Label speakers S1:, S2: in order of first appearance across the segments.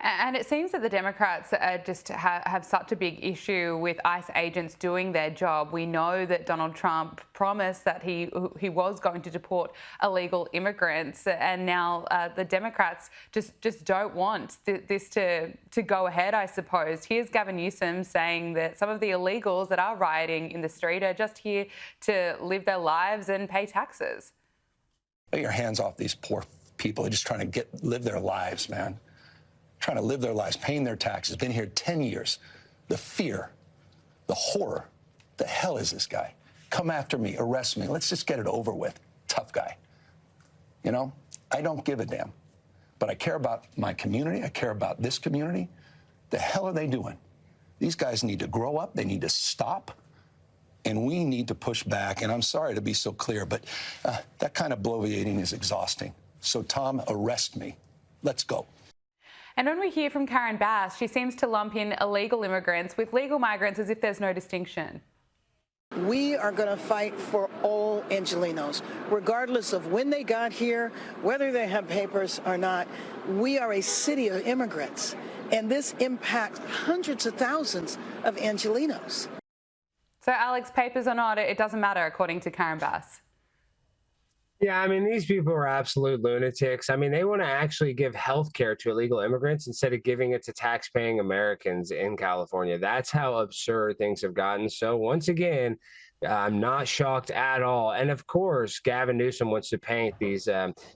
S1: And it seems that the Democrats just have such a big issue with ICE agents doing their job. We know that Donald Trump promised that he was going to deport illegal immigrants, and now the Democrats just don't want this to go ahead, I suppose. Here's Gavin Newsom saying that some of the illegals that are rioting in the street are just here to live their lives and pay taxes.
S2: Get your hands off these poor people. They're just trying to live their lives, man. Trying to live their lives, paying their taxes, been here 10 years. The fear, the horror, the hell is this guy? Come after me, arrest me, let's just get it over with. Tough guy. You know, I don't give a damn. But I care about my community, I care about this community. The hell are they doing? These guys need to grow up, they need to stop, and we need to push back. And I'm sorry to be so clear, but that kind of bloviating is exhausting. So Tom, arrest me. Let's go.
S1: And when we hear from Karen Bass, she seems to lump in illegal immigrants with legal migrants as if there's no distinction.
S3: We are going to fight for all Angelenos, regardless of when they got here, whether they have papers or not. We are a city of immigrants, and this impacts hundreds of thousands of Angelenos.
S1: So, Alex, papers or not, it doesn't matter, according to Karen Bass.
S4: Yeah, I mean, these people are absolute lunatics. I mean, they want to actually give health care to illegal immigrants instead of giving it to tax-paying Americans in California. That's how absurd things have gotten. So once again, I'm not shocked at all. And of course, Gavin Newsom wants to paint these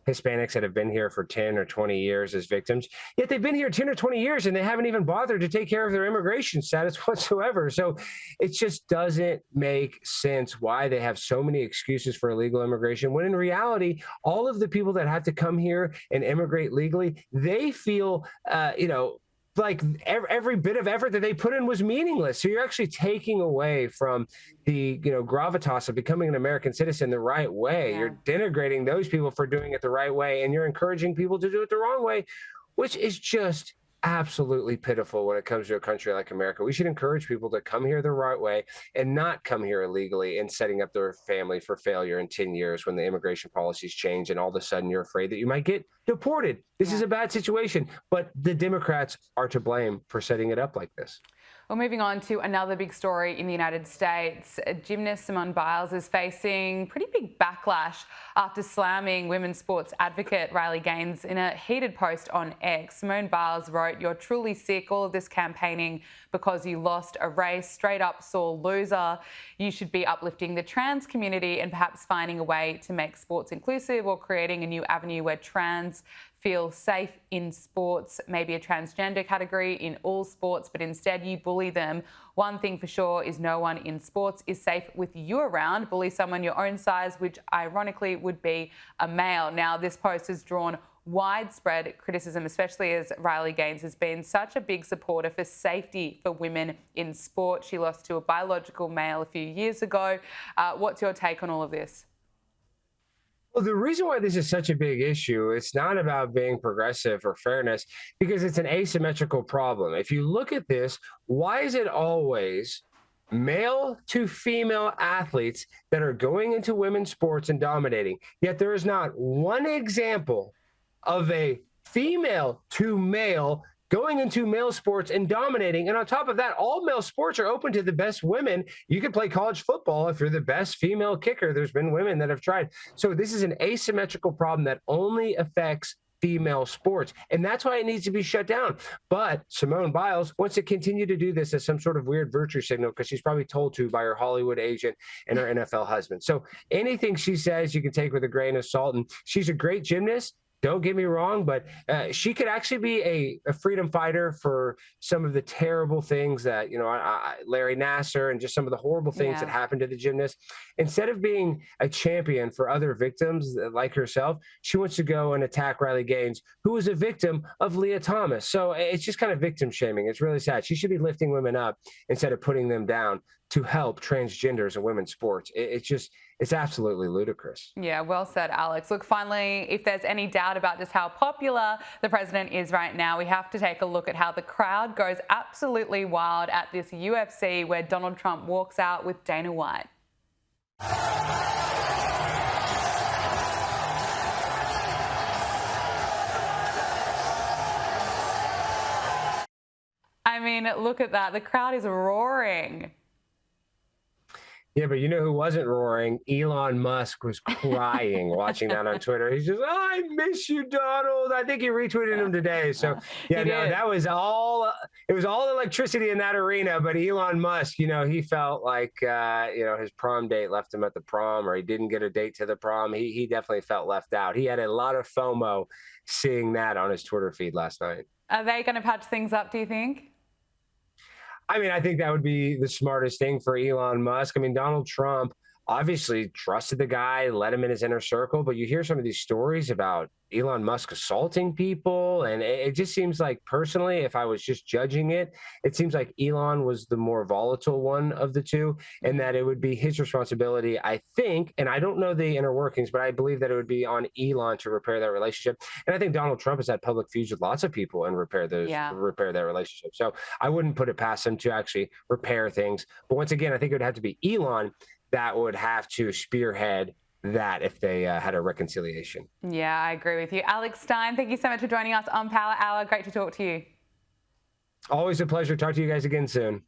S4: Hispanics that have been here for 10 or 20 years as victims. Yet they've been here 10 or 20 years and they haven't even bothered to take care of their immigration status whatsoever. So it just doesn't make sense why they have so many excuses for illegal immigration, when in reality, all of the people that have to come here and immigrate legally, they feel, like every bit of effort that they put in was meaningless. So you're actually taking away from the, gravitas of becoming an American citizen the right way. Yeah. You're denigrating those people for doing it the right way, and you're encouraging people to do it the wrong way, which is just absolutely pitiful when it comes to a country like America. We should encourage people to come here the right way and not come here illegally and setting up their family for failure in 10 years when the immigration policies change and all of a sudden you're afraid that you might get deported. This is a bad situation, but the Democrats are to blame for setting it up like this.
S1: Well, moving on to another big story in the United States. Gymnast Simone Biles is facing pretty big backlash after slamming women's sports advocate Riley Gaines in a heated post on X. Simone Biles wrote, "You're truly sick. All of this campaigning because you lost a race. Straight up sore loser. You should be uplifting the trans community and perhaps finding a way to make sports inclusive or creating a new avenue where trans feel safe in sports, maybe a transgender category in all sports, but instead you bully them. One thing for sure is no one in sports is safe with you around. Bully someone your own size, which ironically would be a male." Now, this post has drawn widespread criticism, especially as Riley Gaines has been such a big supporter for safety for women in sport. She lost to a biological male a few years ago. What's your take on all of this?
S4: Well, the reason why this is such a big issue, it's not about being progressive or fairness, because it's an asymmetrical problem. If you look at this, why is it always male to female athletes that are going into women's sports and dominating? Yet there is not one example of a female to male going into male sports and dominating. And on top of that, all male sports are open to the best women. You can play college football if you're the best female kicker. There's been women that have tried. So this is an asymmetrical problem that only affects female sports. And that's why it needs to be shut down. But Simone Biles wants to continue to do this as some sort of weird virtue signal because she's probably told to by her Hollywood agent and her NFL husband. So anything she says, you can take with a grain of salt. And she's a great gymnast. Don't get me wrong, but she could actually be a freedom fighter for some of the terrible things that, Larry Nassar and just some of the horrible things that happened to the gymnast. Instead of being a champion for other victims like herself, she wants to go and attack Riley Gaines, who was a victim of Leah Thomas. So it's just kind of victim shaming. It's really sad. She should be lifting women up instead of putting them down to help transgenders in women's sports. It's absolutely ludicrous.
S1: Yeah, well said, Alex. Look, finally, if there's any doubt about just how popular the president is right now, we have to take a look at how the crowd goes absolutely wild at this UFC where Donald Trump walks out with Dana White. I mean, look at that. The crowd is roaring.
S4: Yeah, but you know who wasn't roaring? Elon Musk was crying watching that on Twitter. He's just, oh, I miss you, Donald. I think he retweeted him today. So, yeah, no, that was all, it was all electricity in that arena. But Elon Musk, you know, he felt like, his prom date left him at the prom, or he didn't get a date to the prom. He definitely felt left out. He had a lot of FOMO seeing that on his Twitter feed last night.
S1: Are they going to patch things up, do you think?
S4: I mean, I think that would be the smartest thing for Elon Musk. I mean, Donald Trump obviously trusted the guy, let him in his inner circle, but you hear some of these stories about Elon Musk assaulting people, and it just seems like, personally, if I was just judging it, it seems like Elon was the more volatile one of the two, and that it would be his responsibility, I think, and I don't know the inner workings, but I believe that it would be on Elon to repair that relationship. And I think Donald Trump has had public feuds with lots of people and repair that relationship. So I wouldn't put it past him to actually repair things. But once again, I think it would have to be Elon that would have to spearhead that if they had a reconciliation.
S1: Yeah, I agree with you. Alex Stein, thank you so much for joining us on Power Hour. Great to talk to you.
S4: Always a pleasure. Talk to you guys again soon.